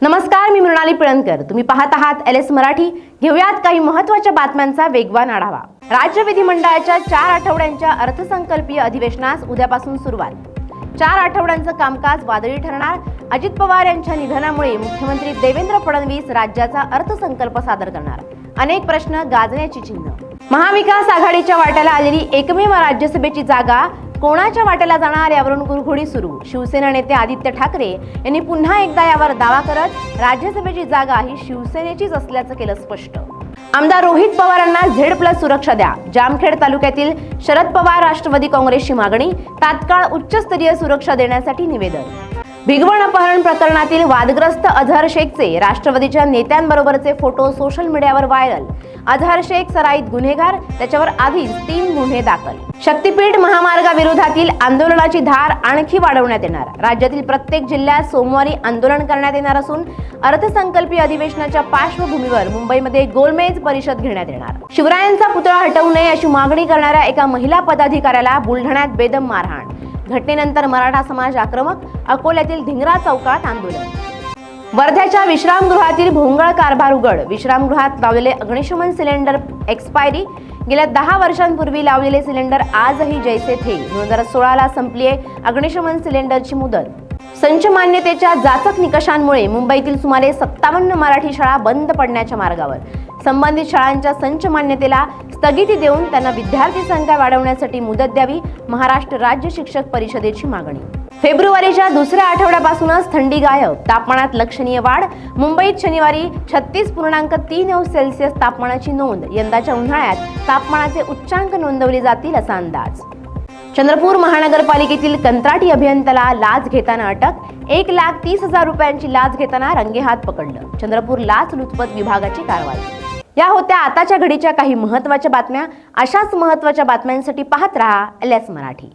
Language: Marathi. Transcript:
नमस्कार, मी मृणाली पिळणकर. तुम्ही पाहत आहात LS मराठी. घेऊयात काही महत्त्वाच्या बातम्यांचा वेगवान आढावा. राज्य विधिमंडळाच्या 4 आठवड्यांच्या अर्थसंकल्पीय अधिवेशनास उद्यापासून सुरुवात. 4 आठवड्यांचं कामकाज वादळी ठरणार. अजित पवार यांच्या निधनामुळे मुख्यमंत्री देवेंद्र फडणवीस राज्याचा अर्थसंकल्प सादर करणार. अनेक प्रश्न गाजण्याची चिन्ह. महाविकास आघाडीच्या वाट्याला आलेली एकमेव राज्यसभेची जागा कोणाच्या वाट्याला जाणार यावरून कुरघोडी सुरू. शिवसेना नेते आदित्य ठाकरे यांनी पुन्हा एकदा यावर दावा करत राज्यसभेची जागा ही शिवसेनेचीच असल्याचं केलं स्पष्ट. आमदार रोहित पवारांना Z+ सुरक्षा द्या. जामखेड तालुक्यातील शरद पवार राष्ट्रवादी काँग्रेसची मागणी. तात्काळ उच्चस्तरीय सुरक्षा देण्यासाठी निवेदन. भिगवण अपहरण प्रकरणातील वादग्रस्त अझहर शेखचे राष्ट्रवादीच्या नेत्यांबरोबरचे फोटो सोशल मीडियावर व्हायरल. अझहर शेख सराईत गुन्हेगार, त्याच्यावर आधीच 3 गुन्हे दाखल. शक्तीपीठ महामार्गाविरोधातील आंदोलनाची धार आणखी वाढवण्यात येणार. राज्यातील प्रत्येक जिल्ह्यात सोमवारी आंदोलन करण्यात येणार असून अर्थसंकल्पीय अधिवेशनाच्या पार्श्वभूमीवर मुंबईमध्ये गोलमेज परिषद घेण्यात येणार. शिवरायांचा पुतळा हटवू नये अशी मागणी करणाऱ्या एका महिला पदाधिकाऱ्याला बुलढाण्यात बेदम मारहाण. घटनेनंतर मराठा समाज आक्रमक. अकोल्यातील धिंगरा चौकात आंदोलन. वर्ध्याच्या विश्रामगृहातील भोंगळ कारभार उघड. विश्रामगृहात लावलेले अग्निशमन सिलेंडर एक्सपायरी. गेल्या 10 वर्षांपूर्वी लावलेले सिलेंडर आजही जैसे थे. 2016ला संपली अग्निशमन सिलेंडरची मुदत. संच मान्यतेच्या जाचक निकषांमुळे मुंबईतील सुमारे 57 मराठी शाळा बंद पडण्याच्या मार्गावर. संबंधित शाळांच्या संच मान्यतेला स्थगिती देऊन त्यांना विद्यार्थी संख्या वाढवण्यासाठी मुदत द्यावी. महाराष्ट्र राज्य शिक्षक परिषदेची मागणी. फेब्रुवारीच्या दुसऱ्या आठवड्यापासूनच थंडी गायब. तापमानात लक्षणीय वाढ. मुंबईत शनिवारी 36.3°C तापमानाची नोंद. यंदाच्या उन्हाळ्यात तापमानाचे उच्चांक नोंदवले जातील असा अंदाज. चंद्रपूर महानगरपालिकेतील कंत्राटी अभियंत्याला लाच घेताना अटक. 1,30,000 रुपयांची लाच घेताना रंगेहात पकडलं. चंद्रपूर लाचलुचपत विभागाची कारवाई. या होत्या आताच्या घडीच्या काही महत्त्वाच्या बातम्या. अशाच महत्त्वाच्या बातम्यांसाठी पाहत रहा LS मराठी.